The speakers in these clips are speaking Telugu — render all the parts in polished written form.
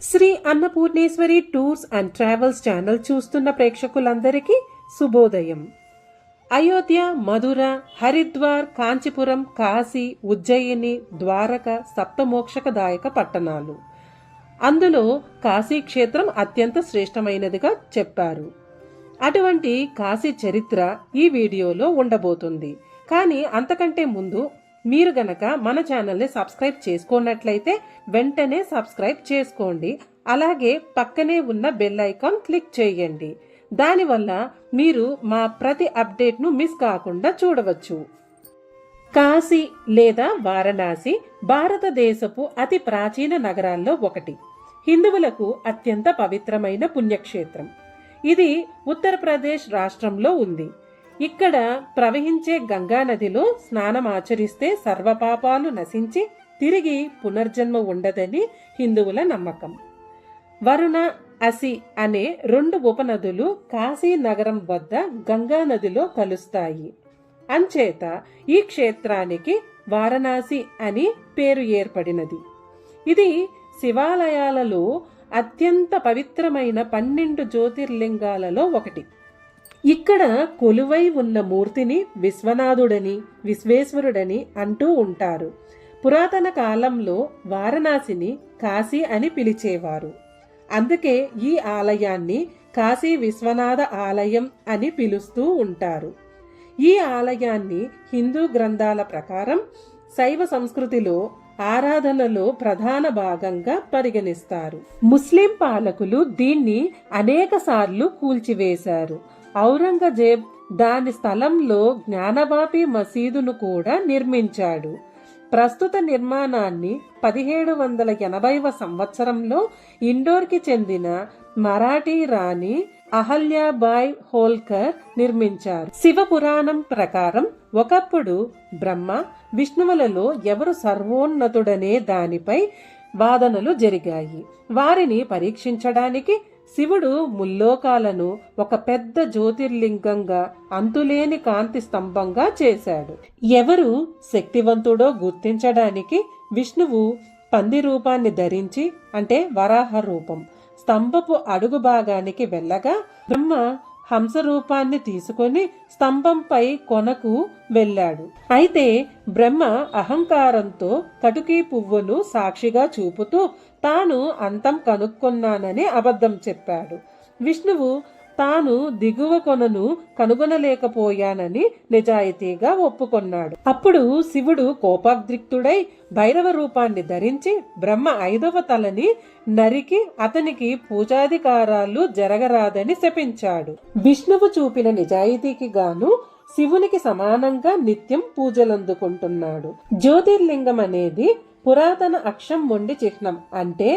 Shri Annapurneshwari tours and travels channel చూస్తున్న ప్రేక్షకులందరికీ శుభోదయం. అయోధ్య, మధుర, హరిద్వార్, కాంచీపురం, కాశీ, ఉజ్జయిని, ద్వారక సప్తమోక్షకదాయక పట్టణాలు. అందులో కాశీ క్షేత్రం అత్యంత శ్రేష్టమైనదిగా చెప్పారు. అటువంటి కాశీ చరిత్ర ఈ వీడియోలో ఉండబోతుంది. కానీ అంతకంటే ముందు మీరు గనక మన ఛానల్ని సబ్స్క్రైబ్ చేసుకున్నట్లయితే వెంటనే సబ్స్క్రైబ్ చేసుకోండి. అలాగే పక్కనే ఉన్న బెల్ ఐకాన్ క్లిక్ చేయండి. దానివల్ల మీరు మా ప్రతి అప్డేట్ను మిస్ కాకుండా చూడవచ్చు. కాశీ లేదా వారణాసి భారతదేశపు అతి ప్రాచీన నగరాల్లో ఒకటి. హిందువులకు అత్యంత పవిత్రమైన పుణ్యక్షేత్రం. ఇది ఉత్తరప్రదేశ్ రాష్ట్రంలో ఉంది. ఇక్కడ ప్రవహించే గంగా నదిలో స్నానమాచరిస్తే సర్వపాపాలు నశించి తిరిగి పునర్జన్మ ఉండదని హిందువుల నమ్మకం. వరుణ, అసి అనే రెండు ఉపనదులు కాశీ నగరం వద్ద గంగా నదిలో కలుస్తాయి. అంచేత ఈ క్షేత్రానికి వారణాసి అని పేరు ఏర్పడినది. ఇది శివాలయాలలో అత్యంత పవిత్రమైన 12 జ్యోతిర్లింగాలలో ఒకటి. ఇక్కడ కొలువై ఉన్న మూర్తిని విశ్వనాథుడని, విశ్వేశ్వరుడని అంటూ ఉంటారు. పురాతన కాలంలో వారణాసిని కాశీ అని పిలిచేవారు. అందుకే ఈ ఆలయాన్ని కాశీ విశ్వనాథ ఆలయం అని పిలుస్తూ ఉంటారు. ఈ ఆలయాన్ని హిందూ గ్రంథాల ప్రకారం శైవ సంస్కృతిలో ఆరాధనలో ప్రధాన భాగంగా పరిగణిస్తారు. ముస్లిం పాలకులు దీన్ని అనేక సార్లు కూల్చివేశారు. ఔరంగజేబ్ దాని స్థలంలో జ్ఞానవాపి మసీదును కూడా నిర్మించాడు. ప్రస్తుత నిర్మాణాన్ని 1780వ సంవత్సరంలో ఇండోర్కి చెందిన మరాఠీ రాణి అహల్యాబాయ్ హోల్కర్ నిర్మించారు. శివ పురాణం ప్రకారం ఒకప్పుడు బ్రహ్మ, విష్ణువులలో ఎవరు సర్వోన్నతుడనే దానిపై వాదనలు జరిగాయి. వారిని పరీక్షించడానికి శివుడు ముల్లోకాలను ఒక పెద్ద జ్యోతిర్లింగంగా, అంతులేని కాంతి స్తంభంగా చేశాడు. ఎవరు శక్తివంతుడో గుర్తించడానికి విష్ణువు పంది రూపాన్ని ధరించి, అంటే వరాహ రూపం, స్తంభపు అడుగు భాగానికి వెళ్ళగా బ్రహ్మ హంస రూపాన్ని తీసుకొని స్తంభంపై కొనకు వెళ్ళాడు. అయితే బ్రహ్మ అహంకారంతో కటుకీ పువ్వును సాక్షిగా చూపుతూ తాను అంతం కనుక్కున్నానని అబద్ధం చెప్పాడు. విష్ణువు తాను దిగువ కొనను కనుగొనలేకపోయానని నిజాయితీగా ఒప్పుకొన్నాడు. అప్పుడు శివుడు కోపాద్రిక్తుడై భైరవ రూపాన్ని ధరించి బ్రహ్మ 5వ తలని నరికి అతనికి పూజాధికారాలు జరగరాదని శపించాడు. విష్ణువు చూపిన నిజాయితీకి గాను శివునికి సమానంగా నిత్యం పూజలందుకుంటున్నాడు. జ్యోతిర్లింగం అనేది పురాతన అక్షం మొండి చిహ్నం. అంటే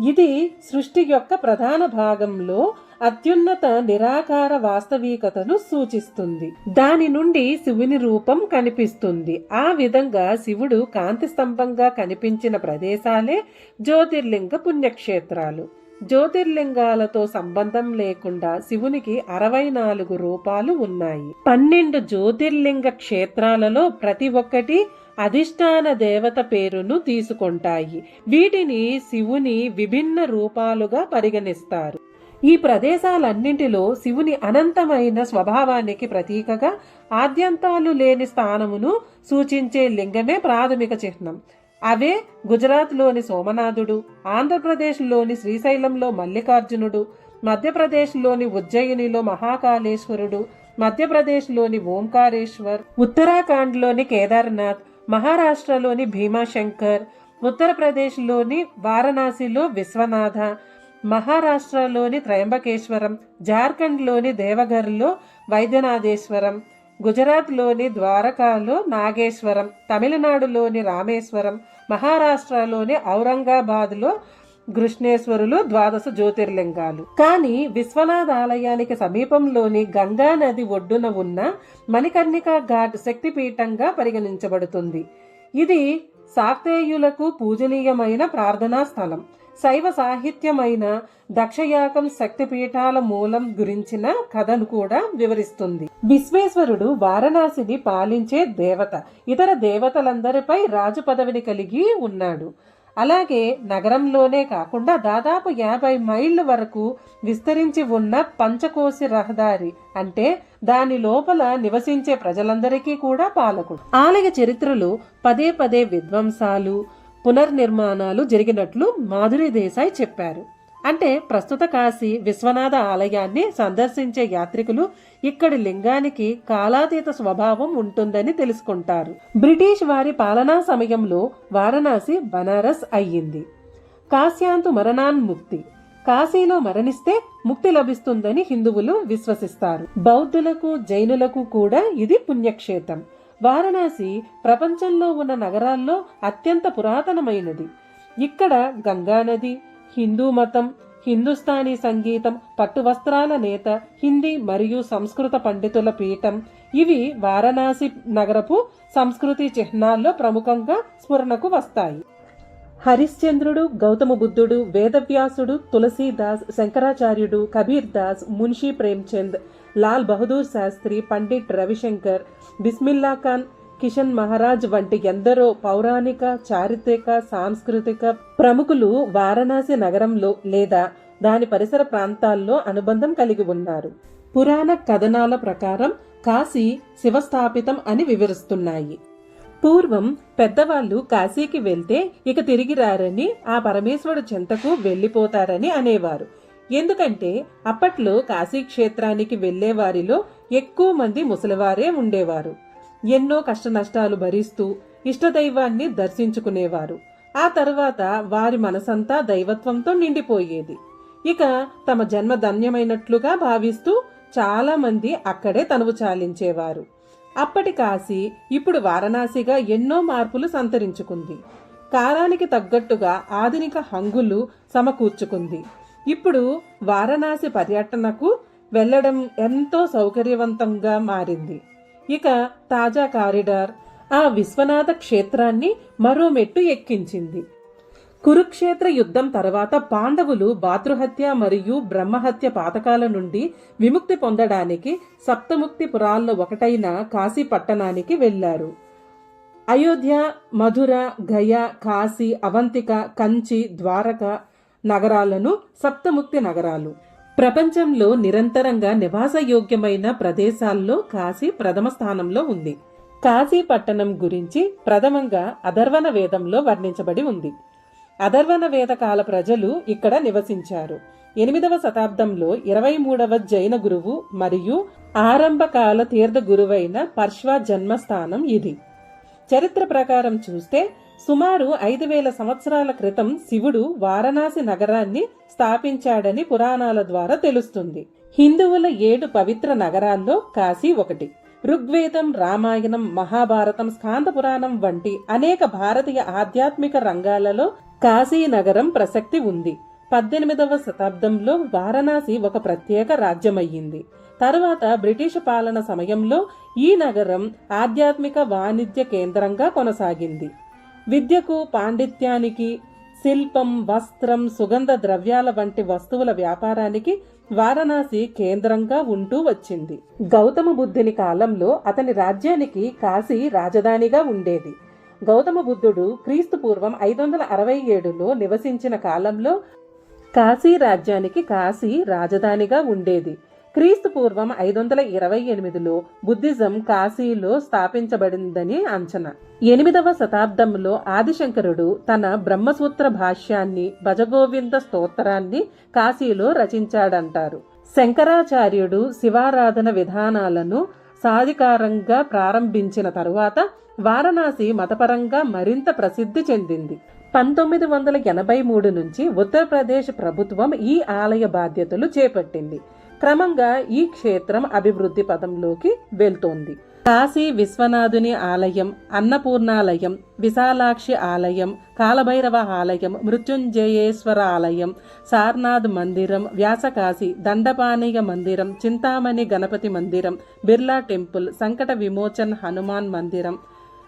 ఇది సృష్టి యొక్క ప్రధాన భాగంలో అత్యున్నత నిరాకార వాస్తవికతను సూచిస్తుంది. దాని నుండి శివుని రూపం కనిపిస్తుంది. ఆ విధంగా శివుడు కాంతి స్తంభంగా కనిపించిన ప్రదేశాలే జ్యోతిర్లింగ పుణ్యక్షేత్రాలు. జ్యోతిర్లింగాలతో సంబంధం లేకుండా శివునికి 64 రూపాలు ఉన్నాయి. 12 జ్యోతిర్లింగ క్షేత్రాలలో ప్రతి ఒక్కటి అధిష్టాన దేవత పేరును తీసుకుంటాయి. వీటిని శివుని విభిన్న రూపాలుగా పరిగణిస్తారు. ఈ ప్రదేశాలన్నింటిలో శివుని అనంతమైన స్వభావానికి ప్రతీకగా ఆద్యంతాలు లేని స్థానమును సూచించే లింగమే ప్రాథమిక చిహ్నం. అవే గుజరాత్లోని సోమనాథుడు, ఆంధ్రప్రదేశ్లోని శ్రీశైలంలో మల్లికార్జునుడు, మధ్యప్రదేశ్లోని ఉజ్జయినిలో మహాకాళేశ్వరుడు, మధ్యప్రదేశ్లోని ఓంకారేశ్వర్, ఉత్తరాఖండ్లోని కేదార్నాథ్, మహారాష్ట్రలోని భీమాశంకర్, ఉత్తరప్రదేశ్లోని వారణాసిలో విశ్వనాథ, మహారాష్ట్రలోని త్రయంబకేశ్వరం, జార్ఖండ్లోని దేవఘర్లో వైద్యనాథేశ్వరం, గుజరాత్లోని ద్వారకాలో నాగేశ్వరం, తమిళనాడులోని రామేశ్వరం, మహారాష్ట్రలోని ఔరంగాబాద్లో కృష్ణేశ్వరులు 12 జ్యోతిర్లింగాలు. కానీ విశ్వనాథ ఆలయానికి సమీపంలోని గంగా నది ఒడ్డున ఉన్న మణికర్ణికా ఘాట్ శక్తిపీఠంగా పరిగణించబడుతుంది. ఇది శాక్తేయులకు పూజనీయమైన ప్రార్థనా స్థలం. శైవ సాహిత్యమైన దక్షయాగం శక్తిపీఠాల మూలం గురించిన కథను కూడా వివరిస్తుంది. విశ్వేశ్వరుడు వారణాసిని పాలించే దేవత. ఇతర దేవతలందరిపై రాజు పదవిని కలిగి ఉన్నాడు. అలాగే నగరంలోనే కాకుండా దాదాపు 50 మైళ్ళ వరకు విస్తరించి ఉన్న పంచకోశి రహదారి అంటే దాని లోపల నివసించే ప్రజలందరికీ కూడా పాలకుడు. ఆలయ చరిత్రలో పదే పదే విధ్వంసాలు, పునర్నిర్మాణాలు జరిగినట్లు మాధురి దేశాయ్ చెప్పారు. అంటే ప్రస్తుత కాశీ విశ్వనాథ ఆలయాన్ని సందర్శించే యాత్రికులు ఇక్కడి లింగానికి కాలాతీత స్వభావం ఉంటుందని తెలుసుకుంటారు. బ్రిటిష్ వారి పాలనా సమయంలో వారణాసి బనారస్ అయ్యింది. కాశ్యాంతు మరణాన్ముక్తి, కాశీలో మరణిస్తే ముక్తి లభిస్తుందని హిందువులు విశ్వసిస్తారు. బౌద్ధులకు, జైనులకు కూడా ఇది పుణ్యక్షేత్రం. వారణాసి ప్రపంచంలో ఉన్న నగరాల్లో అత్యంత పురాతనమైనది. ఇక్కడ గంగానది, హిందూ మతం, హిందుస్థానీ సంగీతం, పట్టు వస్త్రాల నేత, హిందీ మరియు సంస్కృత పండితుల పీఠం ఇవి వారణాసి నగరపు సంస్కృతి చిహ్నాల్లో ప్రముఖంగా స్ఫురణకు వస్తాయి. హరిశ్చంద్రుడు, గౌతమ బుద్ధుడు, వేదవ్యాసుడు, తులసీదాస్, శంకరాచార్యుడు, కబీర్ దాస్, మున్షీ ప్రేమ్చంద్, లాల్ బహదూర్ శాస్త్రి, పండిట్ రవిశంకర్, బిస్మిల్లా ఖాన్, కిషన్ మహారాజ్ వంటి ఎందరో పౌరాణిక, చారిత్రక, సాంస్కృతిక ప్రముఖులు వారణాసి నగరంలో లేదా దాని పరిసర ప్రాంతాల్లో అనుబంధం కలిగి ఉన్నారు. పురాణ కథనాల ప్రకారం కాశీ శివస్థాపితం అని వివరిస్తున్నాయి. పూర్వం పెద్దవాళ్లు కాశీకి వెళ్తే ఇక తిరిగి రారని, ఆ పరమేశ్వరుడు చెంతకు వెళ్లిపోతారని అనేవారు. ఎందుకంటే అప్పట్లో కాశీ క్షేత్రానికి వెళ్లే వారిలో ఎక్కువ మంది ముసలివారే ఉండేవారు. ఎన్నో కష్ట నష్టాలు భరిస్తూ ఇష్టదైవాన్ని దర్శించుకునేవారు. ఆ తర్వాత వారి మనసంతా దైవత్వంతో నిండిపోయేది. ఇక తమ జన్మ ధన్యమైనట్లుగా భావిస్తూ చాలా మంది అక్కడే తనువు చాలించేవారు. అప్పటి కాశీ ఇప్పుడు వారణాసిగా ఎన్నో మార్పులు సంతరించుకుంది. కాలానికి తగ్గట్టుగా ఆధునిక హంగులు సమకూర్చుకుంది. ఇప్పుడు వారణాసి పర్యటనకు వెళ్లడం ఎంతో సౌకర్యవంతంగా మారింది. ఇక తాజా కారిడార్ ఆ విశ్వనాథ క్షేత్రాన్ని మరో మెట్టు ఎక్కించింది. కురుక్షేత్ర యుద్ధం తర్వాత పాండవులు భాతృహత్య మరియు బ్రహ్మహత్య పాతకాల నుండి విముక్తి పొందడానికి సప్తముక్తి పురాల్లో ఒకటైన కాశీ పట్టణానికి వెళ్లారు. అయోధ్య, మధుర, గయ, కాశీ, అవంతిక, కంచి, ద్వారక నగరాలను సప్తముక్తి నగరాలు. ప్రపంచంలో నిరంతరంగా నివాసయోగ్యమైన ప్రదేశాల్లో కాశీ ప్రథమ స్థానంలో ఉంది. కాశీ పట్టణం గురించి ప్రథమంగా అథర్వణ వేదంలో వర్ణించబడి ఉంది. అథర్వణ వేద కాల ప్రజలు ఇక్కడ నివసించారు. 8వ శతాబ్దంలో 23వ జైన గురువు మరియు ఆరంభకాల తీర్థ గురువైన పర్ష్వా జన్మస్థానం ఇది. చరిత్ర ప్రకారం చూస్తే సుమారు 5000 సంవత్సరాల క్రితం శివుడు వారణాసి నగరాన్ని స్థాపించాడని పురాణాల ద్వారా తెలుస్తుంది. హిందువుల 7 పవిత్ర నగరాల్లో కాశీ ఒకటి. ఋగ్వేదం, రామాయణం, మహాభారతం, స్కాంద పురాణం వంటి అనేక భారతీయ ఆధ్యాత్మిక రంగాలలో కాశీ నగరం ప్రసక్తి ఉంది. 18వ శతాబ్దంలో వారణాసి ఒక ప్రత్యేక రాజ్యమయ్యింది. తరువాత బ్రిటిష్ పాలన సమయంలో ఈ నగరం ఆధ్యాత్మిక వాణిజ్య కేంద్రంగా కొనసాగింది. విద్యకు, పాండిత్యానికి, శిల్పం, వస్త్రం, సుగంధ ద్రవ్యాల వంటి వస్తువుల వ్యాపారానికి వారణాసి కేంద్రంగా ఉంటూ వచ్చింది. గౌతమ బుద్ధుని కాలంలో అతని రాజ్యానికి కాశీ రాజధానిగా ఉండేది. గౌతమ బుద్ధుడు క్రీస్తు పూర్వం 567లో నివసించిన కాలంలో కాశీ రాజ్యానికి కాశీ రాజధానిగా ఉండేది. క్రీస్తు పూర్వం 528లో బుద్ధిజం కాశీలో స్థాపించబడిందని అంచనా. 8వ శతాబ్దంలో ఆదిశంకరుడు తన బ్రహ్మసూత్ర భాష్యాన్ని, భజగోవింద స్తోత్రాన్ని కాశీలో రచించాడంటారు. శంకరాచార్యుడు శివారాధన విధానాలను సాధికారంగా ప్రారంభించిన తరువాత వారణాసి మతపరంగా మరింత ప్రసిద్ధి చెందింది. 1983 నుంచి ఉత్తరప్రదేశ్ ప్రభుత్వం ఈ ఆలయ బాధ్యతలు చేపట్టింది. క్రమంగా ఈ క్షేత్రం అభివృద్ధి పదంలోకి వెళ్తోంది. కాశీ విశ్వనాథుని ఆలయం, అన్నపూర్ణాలయం, విశాలాక్షి ఆలయం, కాలభైరవ ఆలయం, మృత్యుంజయేశ్వర ఆలయం, సార్నాథ్ మందిరం, వ్యాసకాశి, దండపానీయ మందిరం, చింతామణి గణపతి మందిరం, బిర్లా టెంపుల్, సంకట విమోచన్ హనుమాన్ మందిరం,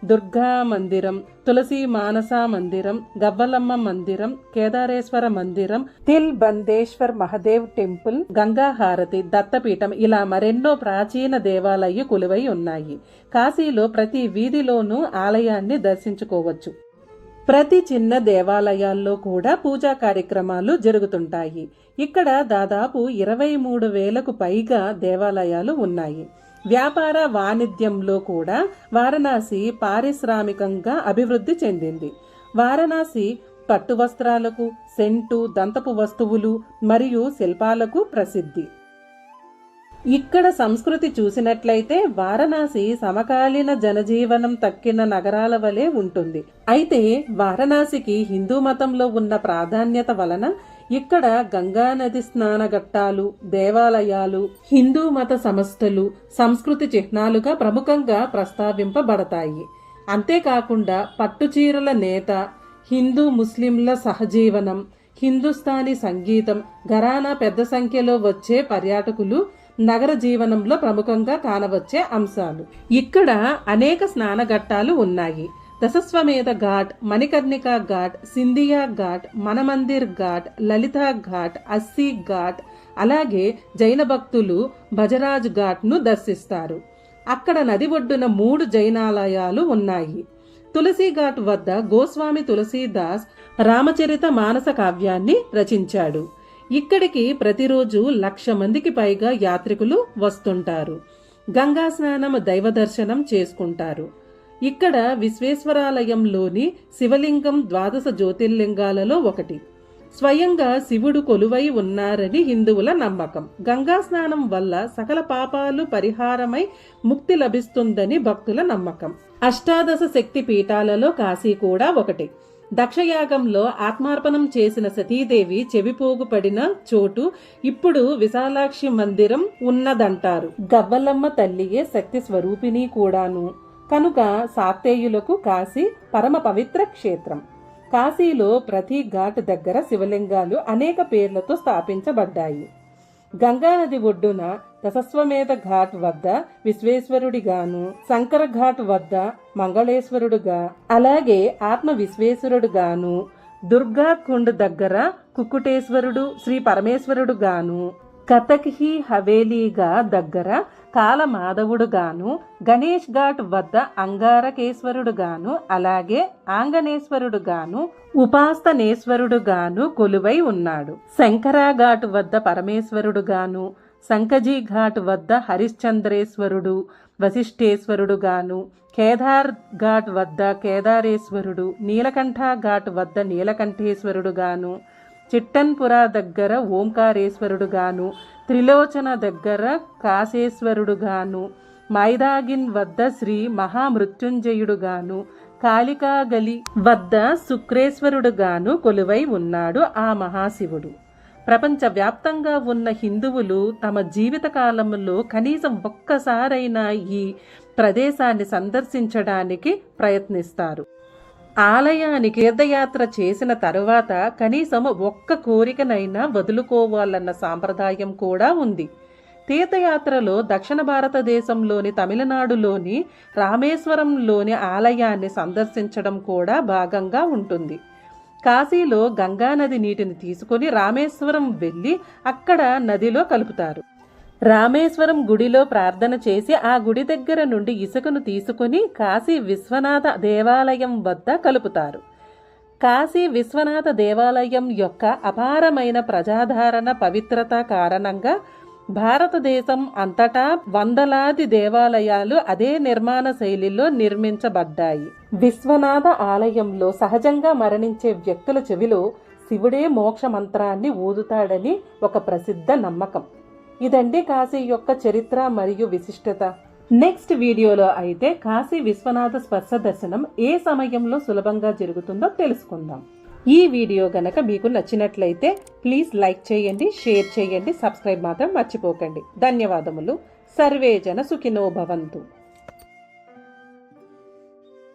దుర్గా మందిరం, తులసి మానస మందిరం, గవ్వలమ్మ మందిరం, కేదారేశ్వర మందిరం, తిల్ బందేశ్వర్ మహదేవ్ టెంపుల్, గంగాహారతి, దత్తపీఠం ఇలా మరెన్నో ప్రాచీన దేవాలయ కొలువై ఉన్నాయి. కాశీలో ప్రతి వీధిలోనూ ఆలయాన్ని దర్శించుకోవచ్చు. ప్రతి చిన్న దేవాలయాల్లో కూడా పూజా కార్యక్రమాలు జరుగుతుంటాయి. ఇక్కడ దాదాపు 23,000కు పైగా దేవాలయాలు ఉన్నాయి. వ్యాపార వాణిజ్యంలో కూడా వారణాసి పారిశ్రామికంగా అభివృద్ధి చెందింది. వారణాసి పట్టు వస్త్రాలకు, సెంటు, దంతపు వస్తువులు మరియు శిల్పాలకు ప్రసిద్ధి. ఇక్కడ సంస్కృతి చూసినట్లయితే వారణాసి సమకాలీన జనజీవనం తక్కిన నగరాల వలె ఉంటుంది. అయితే వారణాసికి హిందూ మతంలో ఉన్న ప్రాధాన్యత వలన ఇక్కడ గంగానది స్నానఘట్టాలు, దేవాలయాలు, హిందూ మత సంస్థలు సంస్కృతి చిహ్నాలుగా ప్రముఖంగా ప్రస్తావింపబడతాయి. అంతేకాకుండా పట్టుచీరల నేత, హిందూ ముస్లింల సహజీవనం, హిందుస్థానీ సంగీతం, ఘరానా పెద్ద సంఖ్యలో వచ్చే పర్యాటకులు నగర జీవనంలో ప్రముఖంగా కానవచ్చే అంశాలు. ఇక్కడ అనేక స్నానఘట్టాలు ఉన్నాయి. దశస్వమేధ ఘాట్, మణికర్ణికా ఘాట్, సింధియా ఘాట్, మనమందిర్ ఘాట్, లలితా ఘాట్, అస్సీ ఘాట్, అలాగే జైన భక్తులు భజరాజ్ ఘాట్ను దర్శిస్తారు. అక్కడ నది ఒడ్డున 3 జైనాలయాలు ఉన్నాయి. తులసి ఘాట్ వద్ద గోస్వామి తులసీదాస్ రామచరిత మానస కావ్యాన్ని రచించాడు. ఇక్కడికి ప్రతిరోజు 1,00,000 మందికి పైగా యాత్రికులు వస్తుంటారు. గంగా స్నానం, దైవ దర్శనం చేసుకుంటారు. ఇక్కడ విశ్వేశ్వరాలయంలోని శివలింగం 12 జ్యోతిర్లింగాలలో ఒకటి. స్వయంగా శివుడు కొలువై ఉన్నారని హిందువుల నమ్మకం. గంగా స్నానం వల్ల సకల పాపాలు పరిహారమై ముక్తి లభిస్తుందని భక్తుల నమ్మకం. 18 శక్తి పీఠాలలో కాశీ కూడా ఒకటి. దక్షయాగంలో ఆత్మార్పణం చేసిన సతీదేవి చెవిపోగు పడిన చోటు ఇప్పుడు విశాలాక్షి మందిరం ఉన్నదంటారు. గవ్వలమ్మ తల్లియే శక్తి స్వరూపిణి కూడాను. కనుక శాక్తేయులకు కాశీ పరమ పవిత్ర క్షేత్రం. కాశీలో ప్రతి ఘాట్ దగ్గర శివలింగాలు అనేక పేర్లతో స్థాపించబడ్డాయి. గంగానది ఒడ్డున దశస్వమేధ ఘాట్ వద్ద విశ్వేశ్వరుడిగాను, శంకర ఘాట్ వద్ద మంగళేశ్వరుడుగా, అలాగే ఆత్మ విశ్వేశ్వరుడుగాను, దుర్గా కుండ్ దగ్గర కుక్కుటేశ్వరుడు, శ్రీ పరమేశ్వరుడుగాను, కతక్హి హవేలీగా దగ్గర కాలమాధవుడుగాను, గణేష్ ఘాట్ వద్ద అంగారకేశ్వరుడుగాను, అలాగే ఆంగనేశ్వరుడుగాను, ఉపాస్తనేశ్వరుడుగాను కొలువై ఉన్నాడు. శంకరా ఘాట్ వద్ద పరమేశ్వరుడుగాను, సంకజీ ఘాట్ వద్ద హరిశ్చంద్రేశ్వరుడు, వశిష్ఠేశ్వరుడుగాను, కేదార్ ఘాట్ వద్ద కేదారేశ్వరుడు, నీలకంఠ ఘాట్ వద్ద నీలకంఠేశ్వరుడుగాను, చిట్టన్పురా దగ్గర ఓంకారేశ్వరుడుగాను, త్రిలోచన దగ్గర కాశేశ్వరుడుగాను, మైదాగిన్ వద్ద శ్రీ మహామృత్యుంజయుడుగాను, కాళికాగలి వద్ద శుక్రేశ్వరుడుగాను కొలువై ఉన్నాడు ఆ మహాశివుడు. ప్రపంచవ్యాప్తంగా ఉన్న హిందువులు తమ జీవిత కాలంలో కనీసం ఒక్కసారైనా ఈ ప్రదేశాన్ని సందర్శించడానికి ప్రయత్నిస్తారు. ఆలయానికి తీర్థయాత్ర చేసిన తరువాత కనీసం ఒక్క కోరికనైనా వదులుకోవాలన్న సాంప్రదాయం కూడా ఉంది. తీర్థయాత్రలో దక్షిణ భారతదేశంలోని తమిళనాడులోని రామేశ్వరంలోని ఆలయాన్ని సందర్శించడం కూడా భాగంగా ఉంటుంది. కాశీలో గంగానది నీటిని తీసుకొని రామేశ్వరం వెళ్ళి అక్కడ నదిలో కలుపుతారు. రామేశ్వరం గుడిలో ప్రార్థన చేసి ఆ గుడి దగ్గర నుండి ఇసుకను తీసుకుని కాశీ విశ్వనాథ దేవాలయం వద్ద కలుపుతారు. కాశీ విశ్వనాథ దేవాలయం యొక్క అపారమైన ప్రజాదరణ, పవిత్రత కారణంగా భారతదేశం అంతటా వందలాది దేవాలయాలు అదే నిర్మాణ శైలిలో నిర్మించబడ్డాయి. విశ్వనాథ ఆలయంలో సహజంగా మరణించే వ్యక్తుల చెవిలో శివుడే మోక్ష మంత్రాన్ని ఊదుతాడని ఒక ప్రసిద్ధ నమ్మకం. ఇదండి కాశీ యొక్క చరిత్ర మరియు విశిష్టత. నెక్స్ట్ వీడియోలో అయితే కాశీ విశ్వనాథ స్పర్శ దర్శనం ఏ సమయంలో సులభంగా జరుగుతుందో తెలుసుకుందాం. ఈ వీడియో గనక మీకు నచ్చినట్లయితే ప్లీజ్ లైక్ చేయండి, షేర్ చేయండి, సబ్స్క్రైబ్ మాత్రం మర్చిపోకండి. ధన్యవాదములు. సర్వే జన సుఖినో భవంతు.